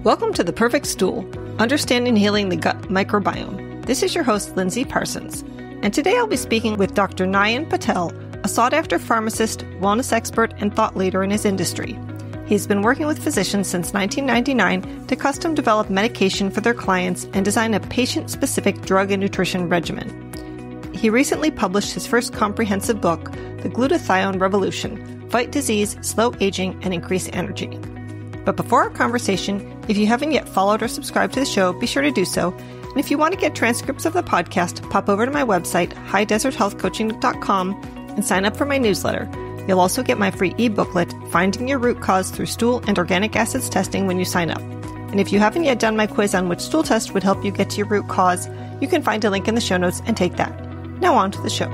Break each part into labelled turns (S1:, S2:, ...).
S1: Welcome to The Perfect Stool, Understanding and Healing the Gut Microbiome. This is your host, Lindsay Parsons, and today I'll be speaking with Dr. Nayan Patel, a sought-after pharmacist, wellness expert, and thought leader in his industry. He's been working with physicians since 1999 to custom develop medication for their clients and design a patient-specific drug and nutrition regimen. He recently published his first comprehensive book, The Glutathione Revolution: Fight Disease, Slow Aging, and Increase Energy. But before our conversation, if you haven't yet followed or subscribed to the show, be sure to do so. And if you want to get transcripts of the podcast, pop over to my website, highdeserthealthcoaching.com, and sign up for my newsletter. You'll also get my free e-booklet, Finding Your Root Cause Through Stool and Organic Acids Testing, when you sign up. And if you haven't yet done my quiz on which stool test would help you get to your root cause, you can find a link in the show notes and take that. Now on to the show.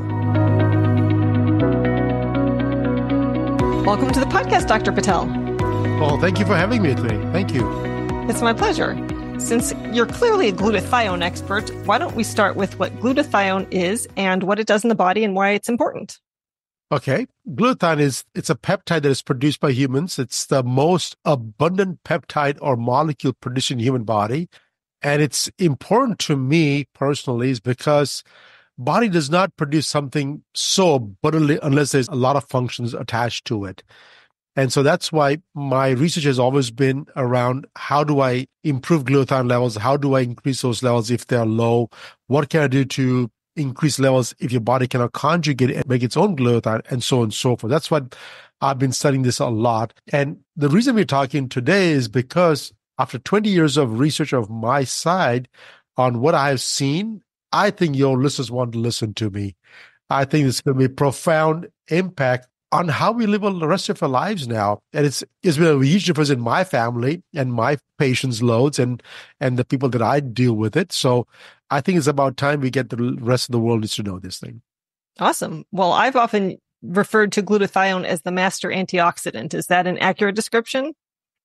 S1: Welcome to the podcast, Dr. Patel.
S2: Well, thank you for having me today. Thank you.
S1: It's my pleasure. Since you're clearly a glutathione expert, why don't we start with what glutathione is and what it does in the body and why it's important?
S2: Okay. Glutathione it's a peptide that is produced by humans. It's the most abundant peptide or molecule produced in the human body. And it's important to me personally is because body does not produce something so abundantly unless there's a lot of functions attached to it. And so that's why my research has always been around how do I improve glutathione levels? How do I increase those levels if they're low? What can I do to increase levels if your body cannot conjugate it and make its own glutathione, and so on and so forth? That's what I've been studying this a lot. And the reason we're talking today is because after 20 years of research of my side on what I have seen, I think your listeners want to listen to me. I think it's going to be a profound impact on how we live the rest of our lives now. And it's been a huge difference in my family and my patients' loads and the people that I deal with it. So I think it's about time we get the rest of the world needs to know this thing.
S1: Awesome. Well, I've often referred to glutathione as the master antioxidant. Is that an accurate description?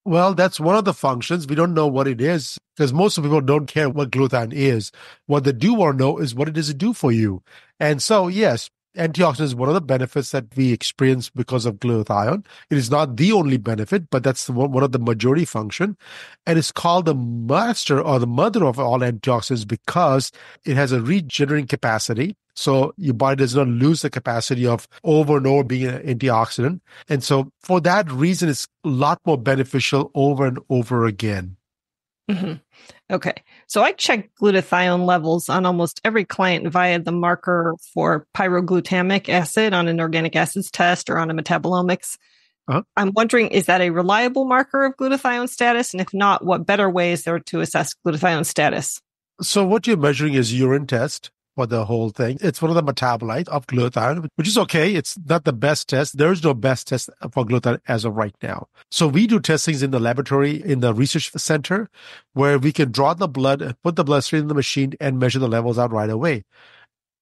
S2: Well, that's one of the functions. We don't know what it is because most of people don't care what glutathione is. What they do want to know is what it does it do for you. And so, yes, antioxidant is one of the benefits that we experience because of glutathione. It is not the only benefit, but that's one of the majority function. And it's called the master or the mother of all antioxidants because it has a regenerating capacity. So your body does not lose the capacity of over and over being an antioxidant. And so for that reason, it's a lot more beneficial over and over again.
S1: Mm-hmm. Okay. So I check glutathione levels on almost every client via the marker for pyroglutamic acid on an organic acids test or on a metabolomics. Uh-huh. I'm wondering, is that a reliable marker of glutathione status? And if not, what better way is there to assess glutathione status?
S2: So what you're measuring is urine test for the whole thing. It's one of the metabolites of glutathione, which is okay. It's not the best test. There is no best test for glutathione as of right now. So we do testings in the laboratory, in the research center, where we can draw the blood, put the blood straight in the machine and measure the levels out right away.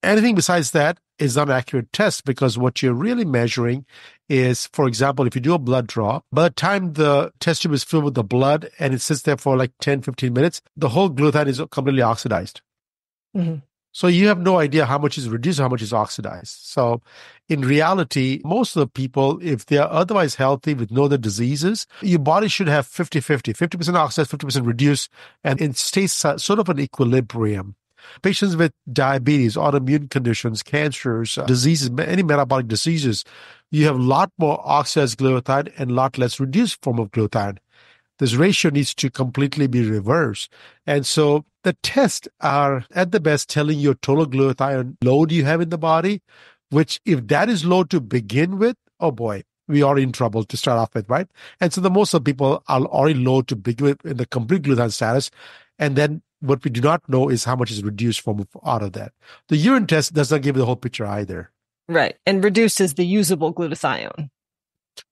S2: Anything besides that is not an accurate test because what you're really measuring is, for example, if you do a blood draw, by the time the test tube is filled with the blood and it sits there for like 10, 15 minutes, the whole glutathione is completely oxidized.
S1: Mm-hmm.
S2: So you have no idea how much is reduced, how much is oxidized. So in reality, most of the people, if they are otherwise healthy with no other diseases, your body should have 50-50, 50% oxidized, 50% reduced, and it stays sort of an equilibrium. Patients with diabetes, autoimmune conditions, cancers, diseases, any metabolic diseases, you have a lot more oxidized glutathione and a lot less reduced form of glutathione. This ratio needs to completely be reversed. And so the tests are at the best telling you total glutathione load you have in the body, which if that is low to begin with, oh boy, we are in trouble to start off with, right? And so the most of the people are already low to begin with in the complete glutathione status. And then what we do not know is how much is reduced from out of that. The urine test does not give the whole picture either.
S1: Right. And reduced is the usable glutathione.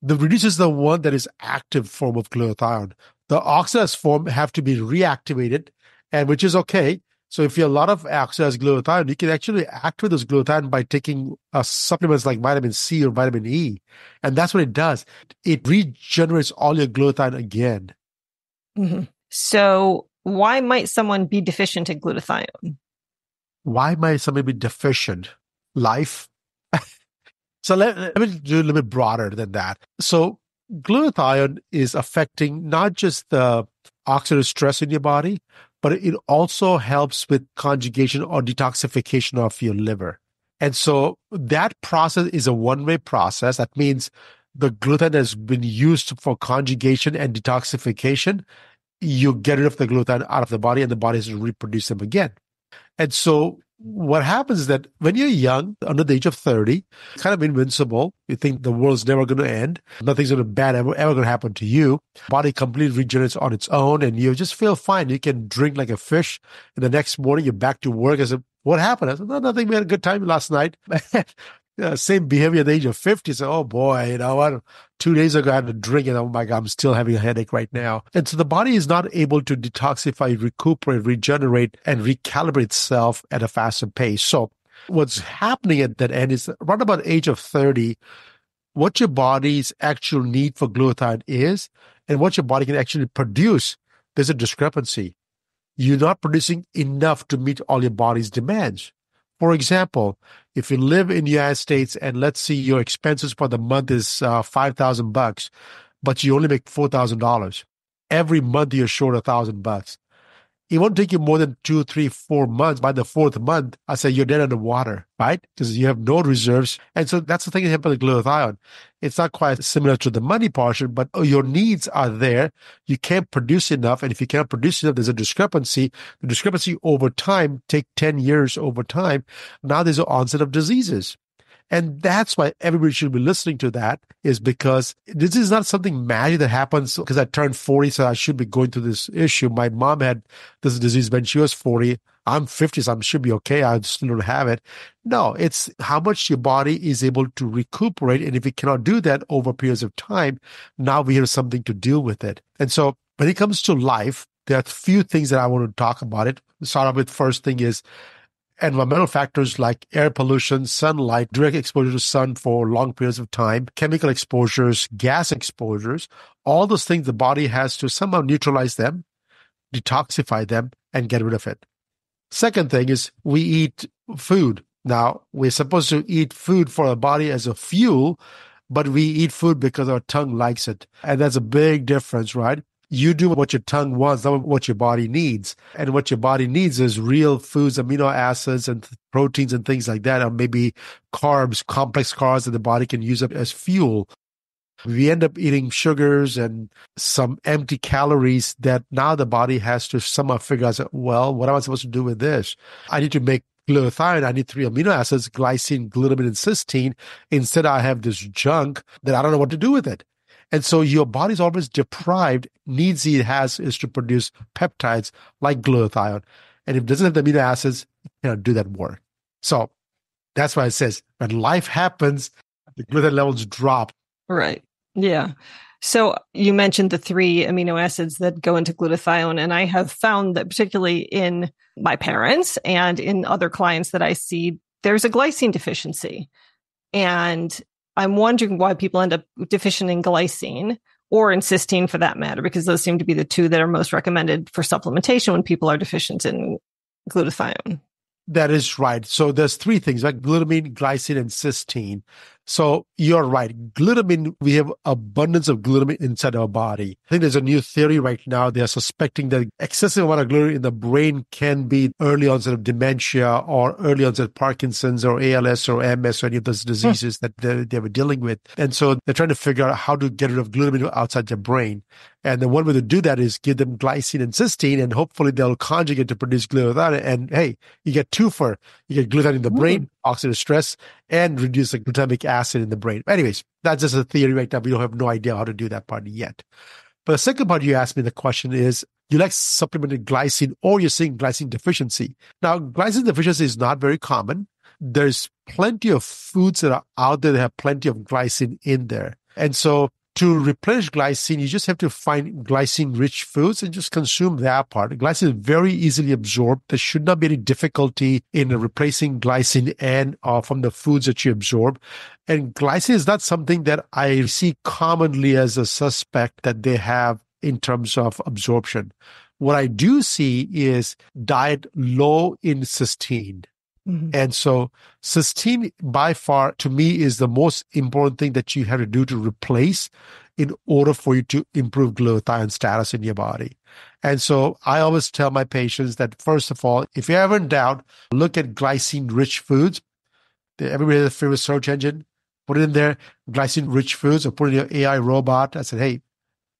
S2: The reduced is the one that is active form of glutathione. The oxidized form have to be reactivated, and which is okay. So if you have a lot of oxidized glutathione, you can actually activate those glutathione by taking supplements like vitamin C or vitamin E. And that's what it does. It regenerates all your glutathione again.
S1: Mm-hmm. So why might someone be deficient in glutathione?
S2: Why might somebody be deficient? Life. So let me do a little bit broader than that. So glutathione is affecting not just the oxidative stress in your body, but it also helps with conjugation or detoxification of your liver. And so that process is a one-way process. That means the glutathione has been used for conjugation and detoxification. You get rid of the glutathione out of the body and the body has to reproduce them again. And so what happens is that when you're young, under the age of 30, kind of invincible, you think the world's never going to end, nothing's going to bad ever going to happen to you. Body completely regenerates on its own and you just feel fine. You can drink like a fish. And the next morning you're back to work. I said, what happened? I said, no, nothing. We had a good time last night. Same behavior at the age of 50. So, oh boy, you know what? 2 days ago I had a drink and oh my God, I'm still having a headache right now. And so the body is not able to detoxify, recuperate, regenerate, and recalibrate itself at a faster pace. So what's happening at that end is around about the age of 30, what your body's actual need for glutathione is and what your body can actually produce, there's a discrepancy. You're not producing enough to meet all your body's demands. For example, if you live in the United States and let's see your expenses for the month is $5,000, but you only make $4,000, every month you're short $1,000. It won't take you more than 2, 3, 4 months. By the fourth month, I say you're dead underwater, right? Because you have no reserves. And so that's the thing that happens with glutathione. It's not quite similar to the money portion, but your needs are there. You can't produce enough. And if you can't produce enough, there's a discrepancy. The discrepancy over time, take 10 years over time. Now there's an onset of diseases. And that's why everybody should be listening to that, is because this is not something magic that happens because I turned 40, so I should be going through this issue. My mom had this disease when she was 40. I'm 50, so I should be okay. I still don't have it. No, it's how much your body is able to recuperate. And if it cannot do that over periods of time, now we have something to deal with it. And so when it comes to life, there are a few things that I want to talk about it. Start off with first thing is environmental factors like air pollution, sunlight, direct exposure to sun for long periods of time, chemical exposures, gas exposures, all those things the body has to somehow neutralize them, detoxify them, and get rid of it. Second thing is we eat food. Now, we're supposed to eat food for our body as a fuel, but we eat food because our tongue likes it. And that's a big difference, right? You do what your tongue wants, not what your body needs. And what your body needs is real foods, amino acids and proteins and things like that, or maybe carbs, complex carbs that the body can use up as fuel. We end up eating sugars and some empty calories that now the body has to somehow figure out, well, what am I supposed to do with this? I need to make glutathione. I need 3 amino acids, glycine, glutamine, and cysteine. Instead, I have this junk that I don't know what to do with it. And so your body's always deprived. Needs it has is to produce peptides like glutathione. And if it doesn't have the amino acids, it cannot do that work. So that's why it says when life happens, the glutathione levels drop.
S1: Right. Yeah. So you mentioned the 3 amino acids that go into glutathione. And I have found that particularly in my parents and in other clients that I see, there's a glycine deficiency. And I'm wondering why people end up deficient in glycine or in cysteine for that matter, because those seem to be the 2 that are most recommended for supplementation when people are deficient in glutathione.
S2: That is right. So there's 3 things, like glutamine, glycine, and cysteine. So you're right. Glutamine, we have abundance of glutamine inside our body. I think there's a new theory right now. They're suspecting that excessive amount of glutamine in the brain can be early onset of dementia or early onset of Parkinson's or ALS or MS or any of those diseases that they were dealing with. And so they're trying to figure out how to get rid of glutamine outside the brain. And the one way to do that is give them glycine and cysteine, and hopefully they'll conjugate to produce glutathione. And hey, you get 2 for. You get glutathione in the brain, oxidative stress, and reduce the glutamic acid in the brain. Anyways, that's just a theory right now. We don't have no idea how to do that part yet. But the second part you asked me, the question is, you like supplemented glycine or you're seeing glycine deficiency. Now, glycine deficiency is not very common. There's plenty of foods that are out there that have plenty of glycine in there. And so to replenish glycine, you just have to find glycine-rich foods and just consume that part. Glycine is very easily absorbed. There should not be any difficulty in replacing glycine and from the foods that you absorb. And glycine is not something that I see commonly as a suspect that they have in terms of absorption. What I do see is diet low in cysteine. And so cysteine, by far, to me, is the most important thing that you have to do to replace in order for you to improve glutathione status in your body. And so I always tell my patients that, first of all, if you're ever in doubt, look at glycine-rich foods. Everybody has a favorite search engine. Put it in there, glycine-rich foods, or put it in your AI robot. I said, hey,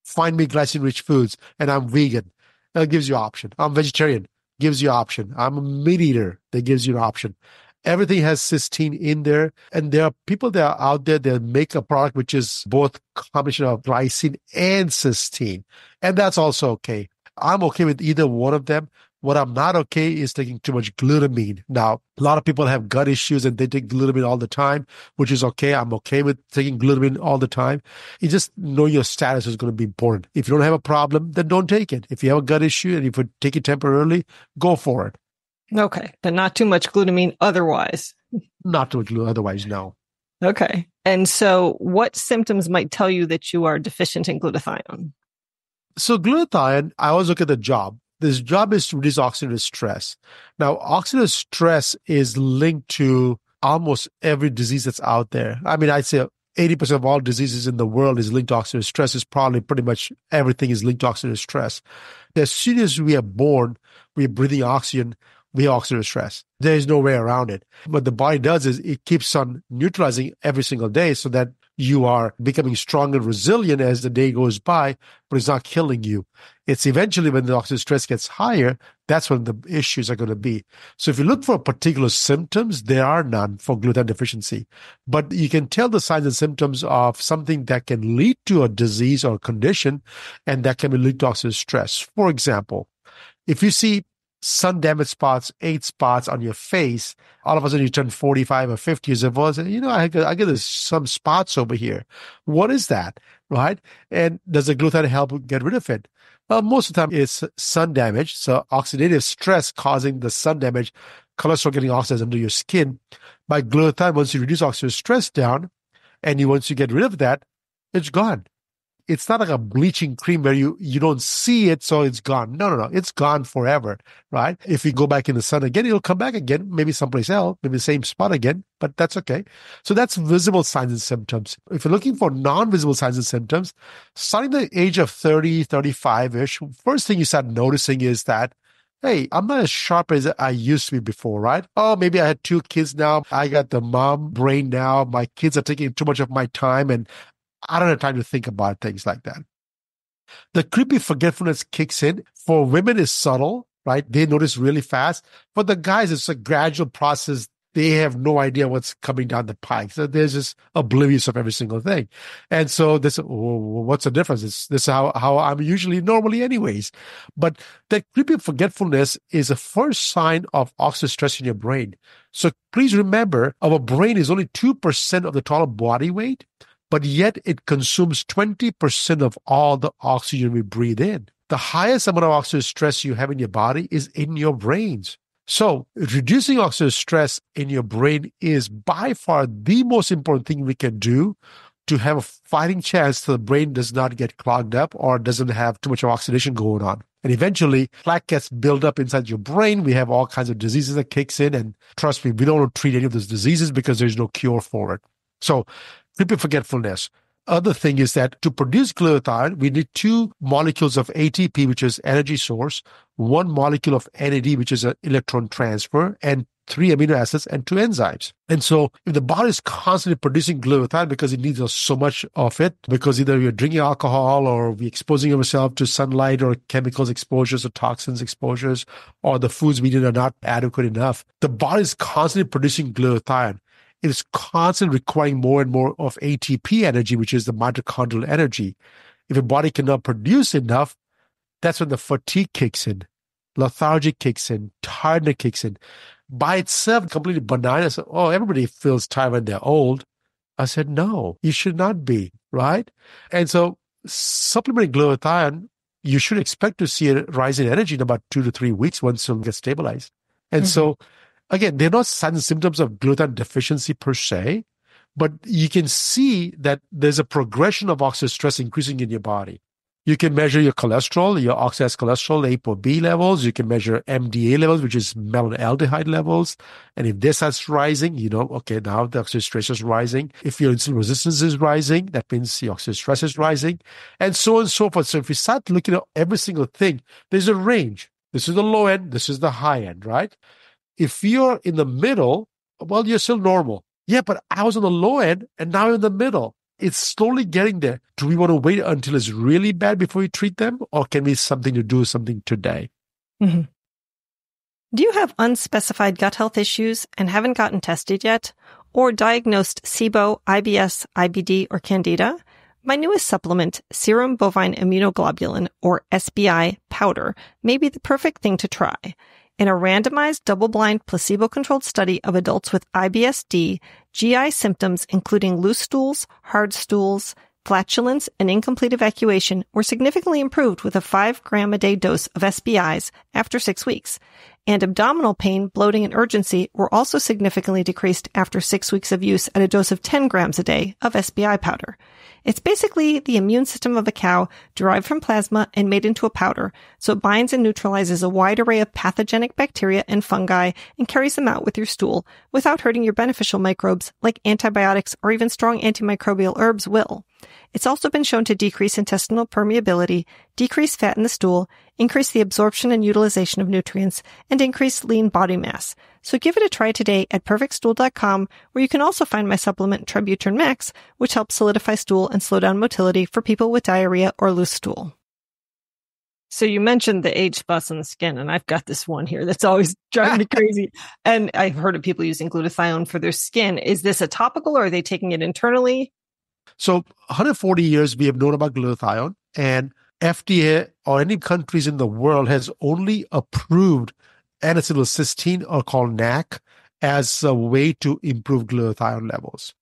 S2: find me glycine-rich foods, and I'm vegan. That gives you an option. I'm vegetarian. Gives you an option. I'm a meat eater. That gives you an option. Everything has cysteine in there. And there are people that are out there that make a product which is both combination of glycine and cysteine. And that's also okay. I'm okay with either one of them. What I'm not okay is taking too much glutamine. Now, a lot of people have gut issues and they take glutamine all the time, which is okay. I'm okay with taking glutamine all the time. You just know your status is going to be important. If you don't have a problem, then don't take it. If you have a gut issue and if you take it temporarily, go for it.
S1: Okay, but not too much glutamine otherwise.
S2: Not too much glutamine otherwise, no.
S1: Okay. And so what symptoms might tell you that you are deficient in glutathione?
S2: So glutathione, I always look at the job. This job is to reduce oxidative stress. Now, oxidative stress is linked to almost every disease that's out there. I mean, I'd say 80% of all diseases in the world is linked to oxidative stress. Is probably pretty much everything is linked to oxidative stress. As soon as we are born, we are breathing oxygen, we have oxidative stress. There is no way around it. What the body does is it keeps on neutralizing every single day so that you are becoming strong and resilient as the day goes by, but it's not killing you. It's eventually when the oxidative stress gets higher, that's when the issues are going to be. So if you look for particular symptoms, there are none for glutathione deficiency. But you can tell the signs and symptoms of something that can lead to a disease or condition, and that can lead to oxidative stress. For example, if you see sun damage spots, 8 spots on your face, all of a sudden you turn 45 or 50 years old, and I get some spots over here. What is that, right? And does the glutathione help get rid of it? Well, most of the time it's sun damage, so oxidative stress causing the sun damage, cholesterol getting oxidized under your skin. By glutathione, once you reduce oxidative stress down, and once you get rid of that, it's gone. It's not like a bleaching cream where you don't see it, so it's gone. No. It's gone forever, right? If you go back in the sun again, it'll come back again, maybe someplace else, maybe the same spot again, but that's okay. So that's visible signs and symptoms. If you're looking for non-visible signs and symptoms, starting the age of 30, 35-ish, first thing you start noticing is that, hey, I'm not as sharp as I used to be before, right? Oh, maybe I had 2 kids now. I got the mom brain now. My kids are taking too much of my time, and I don't have time to think about things like that. The creepy forgetfulness kicks in. For women, it's subtle, right? They notice really fast. For the guys, it's a gradual process. They have no idea what's coming down the pike. So they're just oblivious of every single thing. And so this, what's the difference? This is how I'm usually normally anyways. But that creepy forgetfulness is a first sign of oxidative stress in your brain. So please remember, our brain is only 2% of the total body weight, but yet it consumes 20% of all the oxygen we breathe in. The highest amount of oxidative stress you have in your body is in your brains. So reducing oxidative stress in your brain is by far the most important thing we can do to have a fighting chance so the brain does not get clogged up or doesn't have too much oxidation going on. And eventually, plaque gets built up inside your brain. We have all kinds of diseases that kicks in. And trust me, we don't treat any of those diseases because there's no cure for it. So creepy forgetfulness. Other thing is that to produce glutathione, we need 2 molecules of ATP, which is energy source, 1 molecule of NAD, which is an electron transfer, and 3 amino acids and 2 enzymes. And so if the body is constantly producing glutathione because it needs so much of it, because either you're drinking alcohol or we're exposing yourself to sunlight or chemicals exposures or toxins exposures, or the foods we eat are not adequate enough, the body is constantly producing glutathione. It is constantly requiring more and more of ATP energy, which is the mitochondrial energy. If your body cannot produce enough, that's when the fatigue kicks in, lethargy kicks in, tiredness kicks in. By itself, completely benign. I said, oh, everybody feels tired when they're old. I said, no, you should not be, right? And so supplementing glutathione, you should expect to see a rise in energy in about 2 to 3 weeks once it gets stabilized. And so again, they're not signs and symptoms of glutathione deficiency per se, but you can see that there's a progression of oxidative stress increasing in your body. You can measure your cholesterol, your oxidized cholesterol, ApoB levels. You can measure MDA levels, which is malonaldehyde levels. And if this starts rising, okay, now the oxidative stress is rising. If your insulin resistance is rising, that means the oxidative stress is rising, and so on and so forth. So if you start looking at every single thing, there's a range. This is the low end. This is the high end, right? If you're in the middle, well, you're still normal. Yeah, but I was on the low end and now in the middle. It's slowly getting there. Do we want to wait until it's really bad before we treat them? Or can we do something today?
S1: Mm-hmm. Do you have unspecified gut health issues and haven't gotten tested yet? Or diagnosed SIBO, IBS, IBD, or Candida? My newest supplement, Serum Bovine Immunoglobulin, or SBI powder, may be the perfect thing to try. In a randomized, double-blind, placebo-controlled study of adults with IBS-D, GI symptoms including loose stools, hard stools, flatulence, and incomplete evacuation were significantly improved with a 5-gram-a-day dose of SBIs after 6 weeks. And abdominal pain, bloating, and urgency were also significantly decreased after 6 weeks of use at a dose of 10 grams a day of SBI powder. It's basically the immune system of a cow derived from plasma and made into a powder, so it binds and neutralizes a wide array of pathogenic bacteria and fungi and carries them out with your stool without hurting your beneficial microbes like antibiotics or even strong antimicrobial herbs will. It's also been shown to decrease intestinal permeability, decrease fat in the stool, increase the absorption and utilization of nutrients, and increase lean body mass. So give it a try today at perfectstool.com, where you can also find my supplement Tributurn Max, which helps solidify stool and slow down motility for people with diarrhea or loose stool. So you mentioned the age spots on the skin, and I've got this one here that's always driving me crazy. And I've heard of people using glutathione for their skin. Is this a topical, or are they taking it internally?
S2: So 140 years we have known about glutathione, and FDA or any countries in the world has only approved N-acetylcysteine, or called NAC, as a way to improve glutathione levels.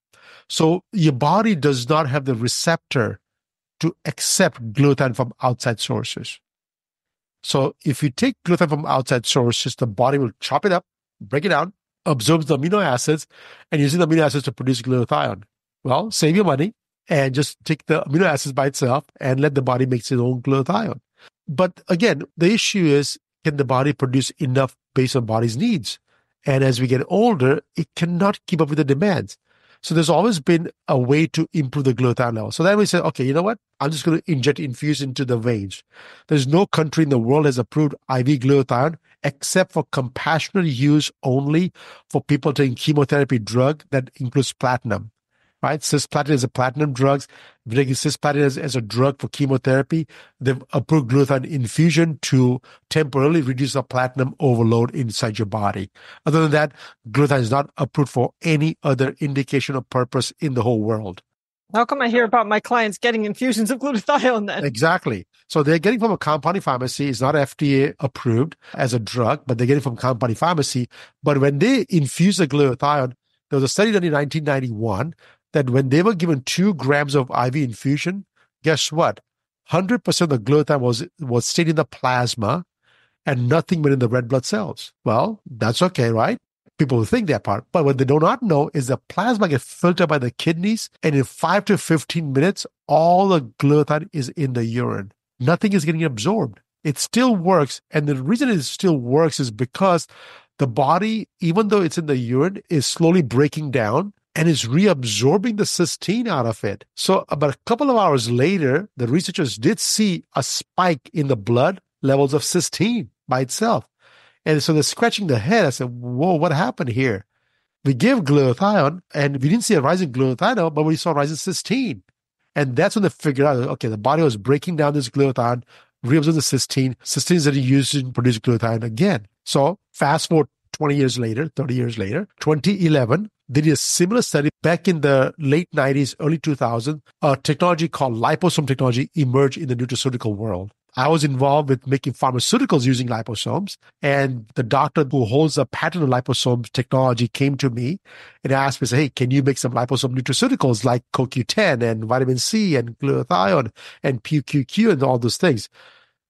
S2: So your body does not have the receptor to accept glutathione from outside sources. So if you take glutathione from outside sources, the body will chop it up, break it down, absorbs the amino acids, and using the amino acids to produce glutathione. Well, save your money and just take the amino acids by itself and let the body make its own glutathione. But again, the issue is, can the body produce enough based on body's needs? And as we get older, it cannot keep up with the demands. So there's always been a way to improve the glutathione level. So then we said, okay, you know what? I'm just going to infuse into the veins. There's no country in the world has approved IV glutathione except for compassionate use only for people taking chemotherapy drug that includes platinum. Right? Cisplatin is a platinum drug. If you're taking cisplatin as a drug for chemotherapy, they've approved glutathione infusion to temporarily reduce the platinum overload inside your body. Other than that, glutathione is not approved for any other indication or purpose in the whole world.
S1: How come I hear about my clients getting infusions of glutathione then?
S2: Exactly. So they're getting from a compounding pharmacy. It's not FDA approved as a drug, but they're getting from compounding pharmacy. But when they infuse the glutathione, there was a study done in 1991 that when they were given 2 grams of IV infusion, guess what? 100% of the glutathione was stayed in the plasma and nothing went in the red blood cells. Well, that's okay, right? People will think that part. But what they do not know is the plasma gets filtered by the kidneys, and in 5 to 15 minutes, all the glutathione is in the urine. Nothing is getting absorbed. It still works. And the reason it still works is because the body, even though it's in the urine, is slowly breaking down and is reabsorbing the cysteine out of it. So about a couple of hours later, the researchers did see a spike in the blood levels of cysteine by itself. And so they're scratching their head. I said, whoa, what happened here? We gave glutathione, and we didn't see a rise in glutathione, but we saw a rise in cysteine. And that's when they figured out, okay, the body was breaking down this glutathione, reabsorbing the cysteine. Cysteine is used to produce glutathione again. So fast forward 20 years later, 30 years later, 2011, they did a similar study back in the late 90s, early 2000s. A technology called liposome technology emerged in the nutraceutical world. I was involved with making pharmaceuticals using liposomes, and the doctor who holds a patent on liposome technology came to me and asked me, hey, can you make some liposome nutraceuticals like CoQ10 and vitamin C and glutathione and PQQ and all those things?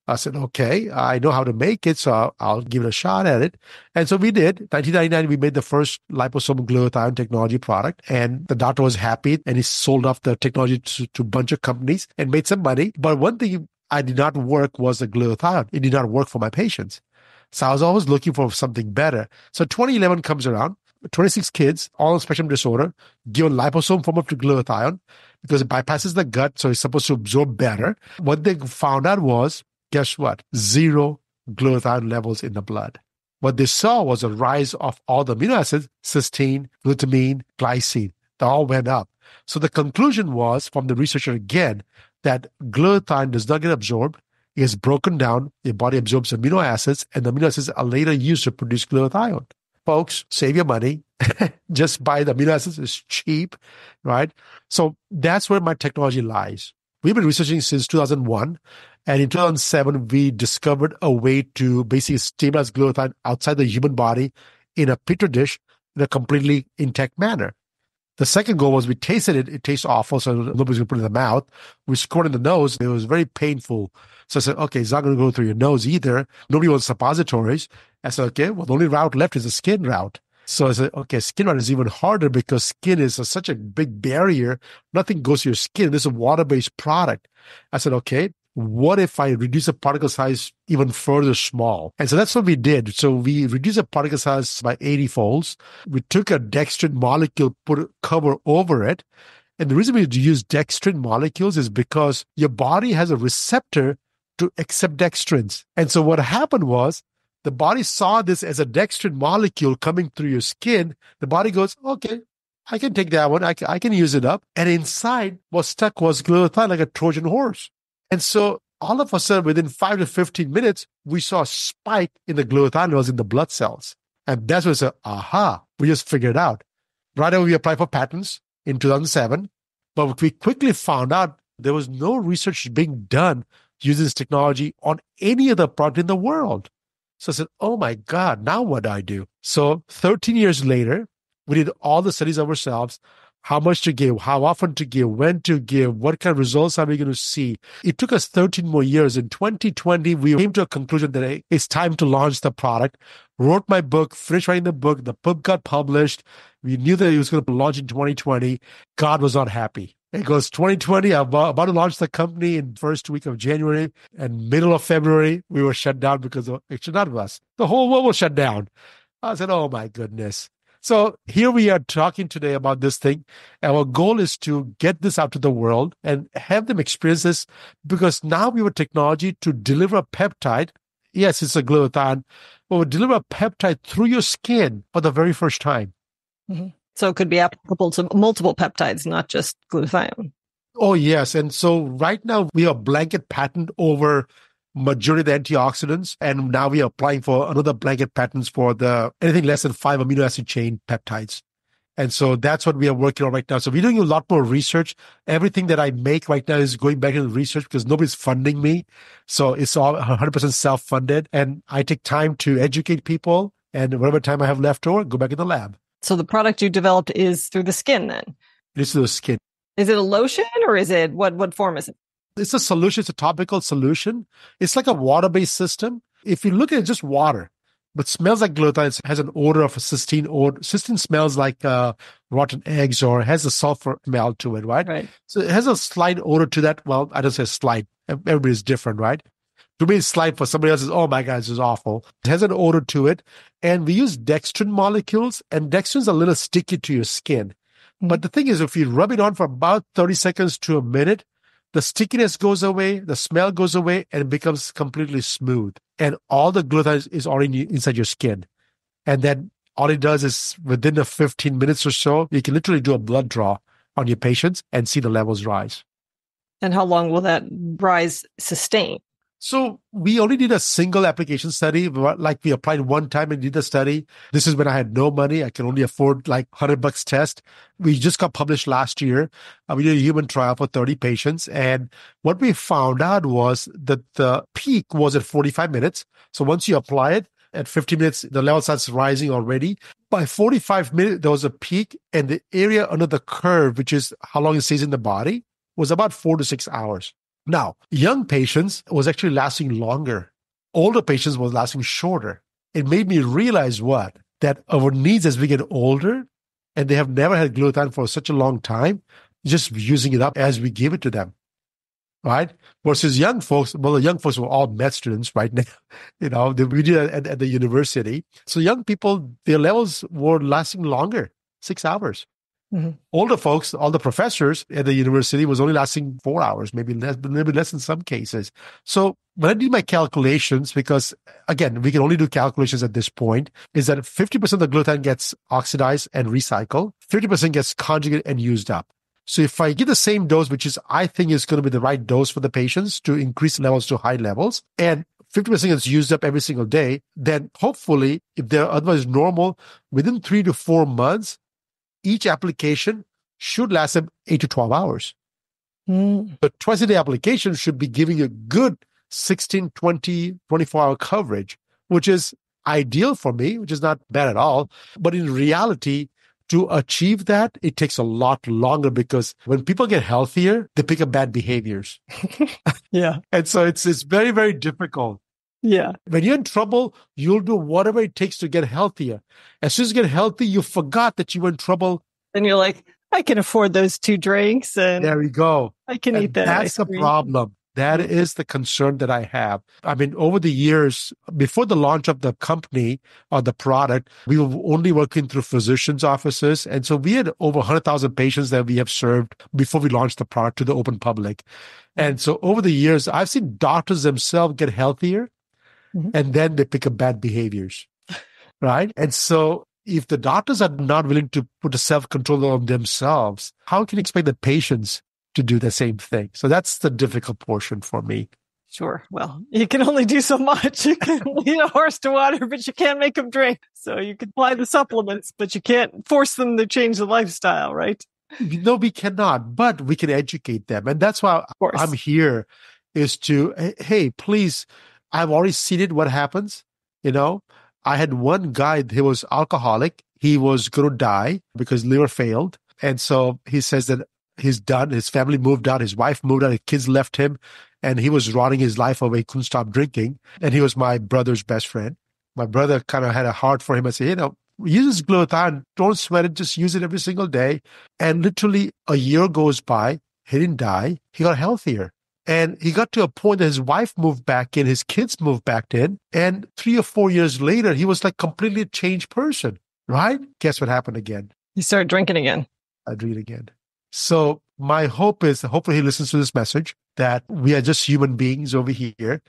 S2: I said, okay, I know how to make it, so I'll give it a shot at it. And so we did. 1999, we made the first liposome glutathione technology product, and the doctor was happy, and he sold off the technology to a bunch of companies and made some money. But one thing I did not work was the glutathione. It did not work for my patients. So I was always looking for something better. So 2011 comes around, 26 kids, all on spectrum disorder, given liposome form of glutathione because it bypasses the gut, so it's supposed to absorb better. What they found out was, guess what? 0 glutathione levels in the blood. What they saw was a rise of all the amino acids, cysteine, glutamine, glycine. They all went up. So the conclusion was, from the researcher again, that glutathione does not get absorbed. It is broken down. Your body absorbs amino acids, and the amino acids are later used to produce glutathione. Folks, save your money. Just buy the amino acids. It's cheap, right? So that's where my technology lies. We've been researching since 2001. And in 2007, we discovered a way to basically stabilize glutathione outside the human body in a petri dish in a completely intact manner. The second goal was we tasted it. It tastes awful, so nobody's going to put it in the mouth. We scored in the nose. It was very painful. So I said, okay, it's not going to go through your nose either. Nobody wants suppositories. I said, okay, well, the only route left is the skin route. So I said, okay, skin route is even harder because skin is such a big barrier. Nothing goes to your skin. This is a water-based product. I said, okay, what if I reduce the particle size even further small? And so that's what we did. So we reduced the particle size by 80 folds. We took a dextrin molecule, put a cover over it. And the reason we use dextrin molecules is because your body has a receptor to accept dextrins. And so what happened was the body saw this as a dextrin molecule coming through your skin. The body goes, okay, I can take that one. I can use it up. And inside what stuck was glutathione like a Trojan horse. And so all of a sudden, within 5 to 15 minutes, we saw a spike in the glutathione levels in the blood cells. And that's when we said, aha, we just figured it out. Right away, we applied for patents in 2007. But we quickly found out there was no research being done using this technology on any other product in the world. So I said, oh my God, now what do I do? So 13 years later, we did all the studies ourselves. How much to give, how often to give, when to give, what kind of results are we going to see? It took us 13 more years. In 2020, we came to a conclusion that hey, it's time to launch the product. Wrote my book, finished writing the book got published. We knew that it was going to launch in 2020. God was not happy. It goes 2020, I'm about to launch the company in first week of January, and middle of February, we were shut down because of, actually not of us. The whole world was shut down. I said, oh my goodness. So here we are talking today about this thing. Our goal is to get this out to the world and have them experience this because now we have a technology to deliver a peptide. Yes, it's a glutathione, but we deliver a peptide through your skin for the very first time.
S1: Mm-hmm. So it could be applicable to multiple peptides, not just glutathione.
S2: Oh, yes. And so right now we have a blanket patent over majority of the antioxidants. And now we are applying for another blanket patents for the anything less than 5 amino acid chain peptides. And so that's what we are working on right now. So we're doing a lot more research. Everything that I make right now is going back into research because nobody's funding me. So it's all 100% self-funded. And I take time to educate people. And whatever time I have left over, go back in the lab.
S1: So the product you developed is through the skin then?
S2: It is through the skin.
S1: Is it a lotion or is it, what form is it?
S2: It's a solution. It's a topical solution. It's like a water-based system. If you look at it, just water, but smells like glutathione. It has an odor of a cysteine odor. Cysteine smells like rotten eggs or has a sulfur smell to it, right? So it has a slight odor to that. Well, I don't say slight. Everybody's different, right? To me, it's slight. For somebody else, it's, oh my God, this is awful. It has an odor to it. And we use dextrin molecules, and dextrin's a little sticky to your skin. Mm-hmm. But the thing is, if you rub it on for about 30 seconds to a minute, the stickiness goes away, the smell goes away, and it becomes completely smooth. And all the glutathione is already inside your skin. And then all it does is within the 15 minutes or so, you can literally do a blood draw on your patients and see the levels rise.
S1: And how long will that rise sustain?
S2: So we only did a single application study. Like we applied one time and did a study. This is when I had no money. I can only afford like $100 test. We just got published last year. We did a human trial for 30 patients. And what we found out was that the peak was at 45 minutes. So once you apply it, at 50 minutes, the level starts rising already. By 45 minutes, there was a peak, and the area under the curve, which is how long it stays in the body, was about 4 to 6 hours. Now, young patients was actually lasting longer. Older patients was lasting shorter. It made me realize what? That our needs as we get older, and they have never had glutathione for such a long time, just using it up as we give it to them. right? Versus young folks, well, the young folks were all med students right now, we did it at the university. So young people, their levels were lasting longer, 6 hours.
S1: Mm-hmm.
S2: Older folks, all the professors at the university was only lasting 4 hours, maybe less in some cases. So when I did my calculations, because again, we can only do calculations at this point, is that 50% of the glutathione gets oxidized and recycled, 50% gets conjugated and used up. So if I give the same dose, which is I think is going to be the right dose for the patients to increase levels to high levels, and 50% is used up every single day, then hopefully, if they're otherwise normal, within 3 to 4 months, each application should last them 8 to 12 hours. The twice-a-day application should be giving a good 16, 20, 24-hour coverage, which is ideal for me, which is not bad at all. But in reality, to achieve that, it takes a lot longer because when people get healthier, they pick up bad behaviors.
S1: Yeah.
S2: And so it's very, very difficult.
S1: Yeah.
S2: When you're in trouble, you'll do whatever it takes to get healthier. As soon as you get healthy, you forgot that you were in trouble.
S1: And you're like, I can afford those 2 drinks and
S2: there we go.
S1: I can eat that.
S2: That's the problem. That is the concern that I have. I mean, over the years, before the launch of the company or the product, we were only working through physicians' offices. And so we had over 100,000 patients that we have served before we launched the product to the open public. And so over the years, I've seen doctors themselves get healthier and then they pick up bad behaviors, right? And so if the doctors are not willing to put a self-control on themselves, how can you expect the patients to do the same thing? So that's the difficult portion for me.
S1: Sure. Well, you can only do so much. You can lead a horse to water, but you can't make them drink. So you can apply the supplements, but you can't force them to change the lifestyle, right?
S2: No, we cannot, but we can educate them. And that's why I'm here, is to, hey, please, I've already seen it, what happens. I had one guy, he was alcoholic. He was going to die because liver failed. And so he says that he's done. His family moved out. His wife moved out. His kids left him. And he was rotting his life away. He couldn't stop drinking. And he was my brother's best friend. My brother kind of had a heart for him and said, use this glutathione. Don't sweat it. Just use it every single day. And literally a year goes by. He didn't die. He got healthier. And he got to a point that his wife moved back in. His kids moved back in. And 3 or 4 years later, he was like completely a changed person, right? Guess what happened again?
S1: He started drinking again.
S2: I drink again. So my hope is, hopefully he listens to this message, that we are just human beings over here.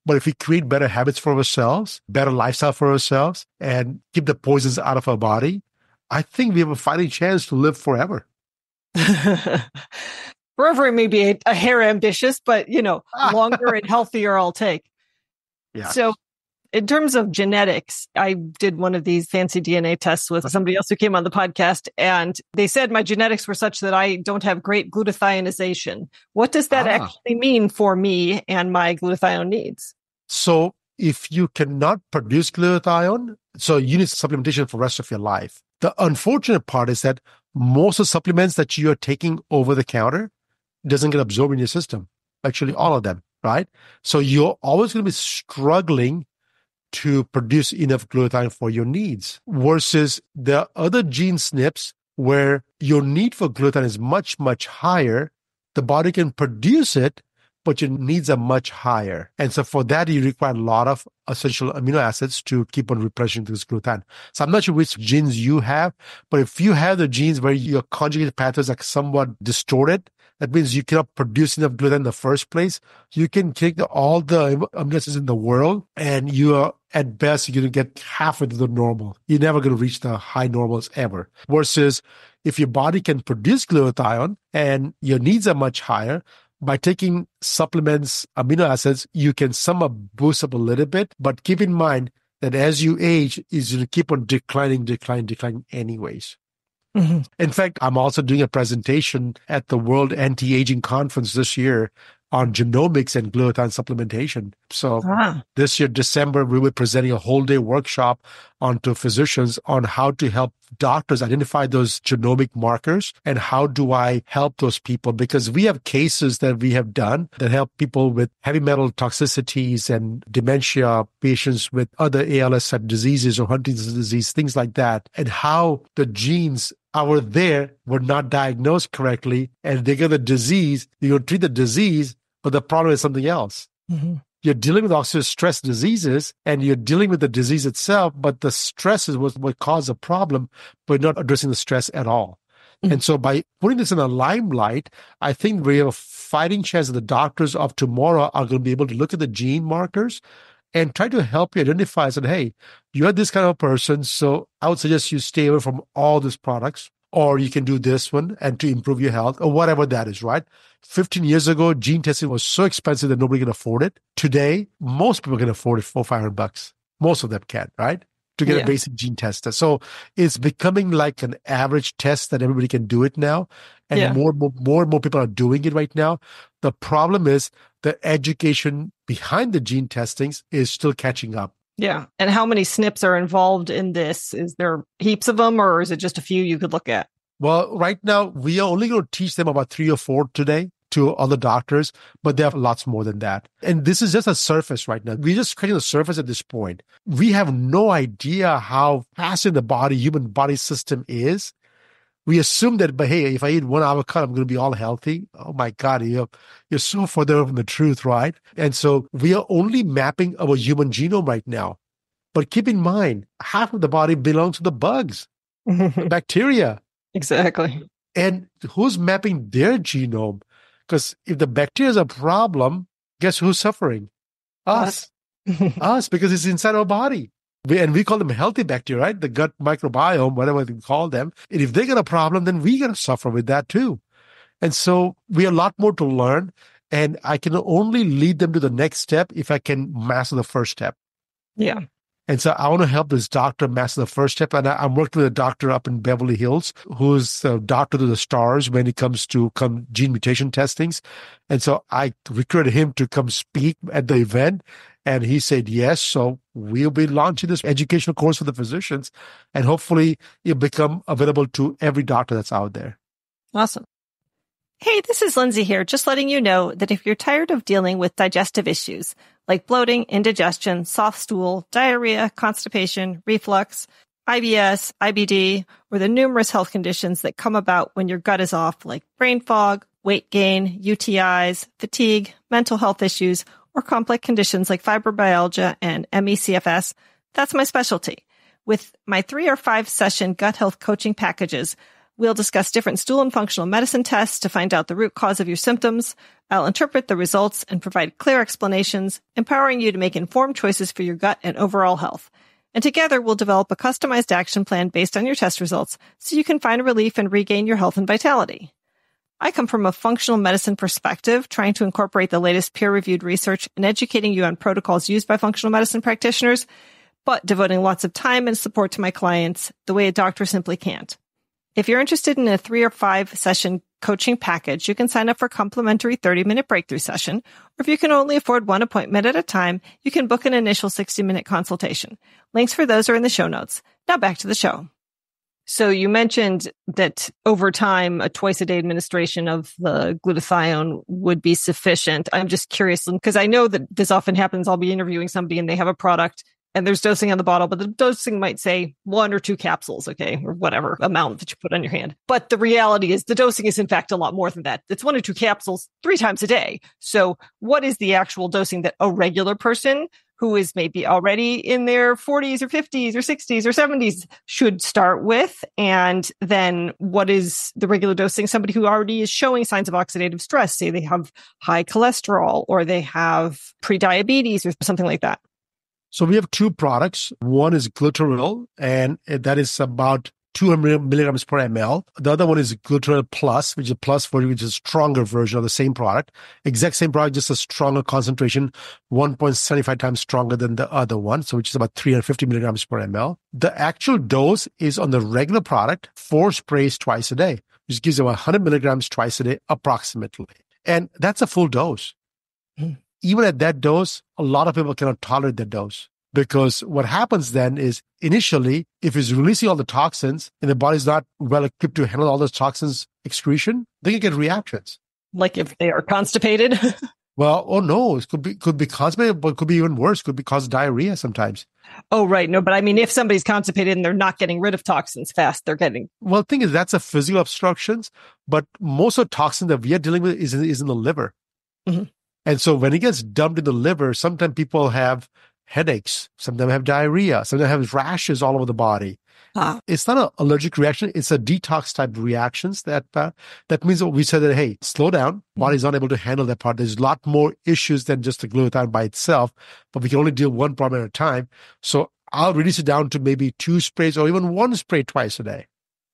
S2: But if we create better habits for ourselves, better lifestyle for ourselves, and keep the poisons out of our body, I think we have a fighting chance to live forever.
S1: Forever it may be a hair ambitious, but, longer and healthier I'll take.
S2: Yeah.
S1: So in terms of genetics, I did one of these fancy DNA tests with somebody else who came on the podcast, and they said my genetics were such that I don't have great glutathionization. What does that actually mean for me and my glutathione needs?
S2: So if you cannot produce glutathione, so you need supplementation for the rest of your life. The unfortunate part is that most of the supplements that you are taking over the counter doesn't get absorbed in your system. Actually, all of them, right? So you're always going to be struggling to produce enough glutathione for your needs, versus the other gene SNPs where your need for glutathione is much, much higher. The body can produce it, but your needs are much higher. And so for that, you require a lot of essential amino acids to keep on replenishing this glutathione. So I'm not sure which genes you have, but if you have the genes where your conjugate pathways are somewhat distorted, that means you cannot produce enough glutathione in the first place. You can take all the amino acids in the world, and you are, at best, you're going to get half of the normal. You're never going to reach the high normals ever. Versus if your body can produce glutathione and your needs are much higher, by taking supplements, amino acids, you can somewhat boost up a little bit. But keep in mind that as you age, is going to keep on declining anyways. Mm-hmm. In fact, I'm also doing a presentation at the World Anti-Aging Conference this year on genomics and glutathione supplementation. So this year, December, we will be presenting a whole day workshop onto physicians on how to help doctors identify those genomic markers and how do I help those people? Because we have cases that we have done that help people with heavy metal toxicities and dementia, patients with other ALS type diseases or Huntington's disease, things like that, and how the genes were not diagnosed correctly, and they get the disease. You treat the disease, But the problem is something else.
S1: Mm-hmm.
S2: You're dealing with oxidative stress diseases and you're dealing with the disease itself, but the stress is what caused the problem, but not addressing the stress at all.
S1: Mm-hmm.
S2: And so by putting this in a limelight, I think we have a fighting chance that the doctors of tomorrow are going to be able to look at the gene markers and try to help you identify, say, hey, you're this kind of person, so I would suggest you stay away from all these products, or you can do this one and to improve your health, or whatever that is, right? 15 years ago, gene testing was so expensive that nobody can afford it. Today, most people can afford it for $500. Most of them can, right? To get a basic gene test. So it's becoming like an average test that everybody can do it now. And more and more people are doing it right now. The problem is the education behind the gene testings is still catching up.
S1: Yeah. And how many SNPs are involved in this? Is there heaps of them, or is it just a few you could look at?
S2: Well, right now, we are only going to teach them about 3 or 4 today to other doctors, but they have lots more than that. And this is just a surface right now. We're just scratching the surface at this point. We have no idea how fast in the body, human body system is. We assume that, but hey, if I eat 1 avocado, I'm going to be all healthy. Oh my God, you're so further from the truth, right? And so we are only mapping our human genome right now. But keep in mind, half of the body belongs to the bugs, the bacteria.
S1: Exactly.
S2: And who's mapping their genome? Because if the bacteria is a problem, guess who's suffering? Us. Us, because it's inside our body. We call them healthy bacteria, right? The gut microbiome, whatever we call them. And if they get a problem, then we got to suffer with that too. And so we have a lot more to learn. And I can only lead them to the next step if I can master the first step.
S1: Yeah.
S2: And so I want to help this doctor master the first step. And I'm working with a doctor up in Beverly Hills who's a doctor to the stars when it comes to gene mutation testings. And so I recruited him to come speak at the event. And he said yes. So we'll be launching this educational course for the physicians. And hopefully it'll become available to every doctor that's out there.
S1: Awesome. Hey, this is Lindsay here, just letting you know that if you're tired of dealing with digestive issues like bloating, indigestion, soft stool, diarrhea, constipation, reflux, IBS, IBD, or the numerous health conditions that come about when your gut is off, like brain fog, weight gain, UTIs, fatigue, mental health issues, or complex conditions like fibromyalgia and ME/CFS, that's my specialty. With my 3 or 5 session gut health coaching packages, we'll discuss different stool and functional medicine tests to find out the root cause of your symptoms. I'll interpret the results and provide clear explanations, empowering you to make informed choices for your gut and overall health. And together, we'll develop a customized action plan based on your test results so you can find relief and regain your health and vitality. I come from a functional medicine perspective, trying to incorporate the latest peer-reviewed research and educating you on protocols used by functional medicine practitioners, but devoting lots of time and support to my clients the way a doctor simply can't. If you're interested in a 3 or 5 session coaching package, you can sign up for a complimentary 30-minute breakthrough session. Or if you can only afford 1 appointment at a time, you can book an initial 60-minute consultation. Links for those are in the show notes. Now back to the show. So you mentioned that over time, a twice-a-day administration of the glutathione would be sufficient. I'm just curious, because I know that this often happens. I'll be interviewing somebody and they have a product and there's dosing on the bottle, but the dosing might say 1 or 2 capsules, okay, or whatever amount that you put on your hand. But the reality is the dosing is in fact a lot more than that. It's 1 or 2 capsules 3 times a day. So what is the actual dosing that a regular person who is maybe already in their 40s or 50s or 60s or 70s should start with? And then what is the regular dosing? Somebody who already is showing signs of oxidative stress, say they have high cholesterol or they have prediabetes or something like that.
S2: So we have 2 products. One is Glutaril, and that is about 200 milligrams per ml. The other one is Glutaril Plus, which is plus for which is a stronger version of the same product. Exact same product, just a stronger concentration, 1.75 times stronger than the other one, so which is about 350 milligrams per ml. The actual dose is on the regular product, 4 sprays twice a day, which gives you 100 milligrams twice a day approximately. And that's a full dose. Even at that dose, a lot of people cannot tolerate that dose because what happens then is initially, if it's releasing all the toxins and the body's not well equipped to handle all those toxins excretion, they can get reactions.
S1: Like if they are constipated?
S2: Well, oh no, it could be constipated, but it could be even worse. It could be cause diarrhea sometimes.
S1: Oh, right. No, but I mean, if somebody's constipated and they're not getting rid of toxins fast, they're getting...
S2: Well, the thing is, that's a physical obstructions, but most of the toxin that we are dealing with is in the liver.
S1: Mm-hmm.
S2: And so when it gets dumped in the liver, sometimes people have headaches, sometimes have diarrhea, sometimes have rashes all over the body. It's not an allergic reaction. It's a detox type reactions that means we said that, hey, slow down. Body's not able to handle that part. There's a lot more issues than just the glutathione by itself, but we can only deal one problem at a time. So I'll reduce it down to maybe 2 sprays or even 1 spray twice a day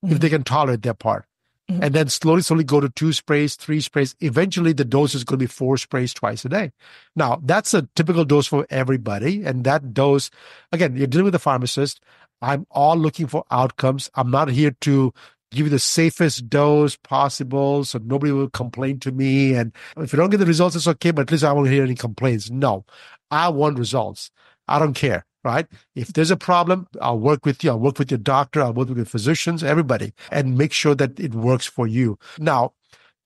S2: if they can tolerate that part. And then slowly go to 2 sprays, 3 sprays. Eventually, the dose is going to be 4 sprays twice a day. Now, that's a typical dose for everybody. And that dose, again, you're dealing with a pharmacist. I'm all looking for outcomes. I'm not here to give you the safest dose possible so nobody will complain to me. And if you don't get the results, it's okay, but at least I won't hear any complaints. No, I want results. I don't care. Right? If there's a problem, I'll work with you. I'll work with your doctor. I'll work with your physicians, everybody, and make sure that it works for you. Now,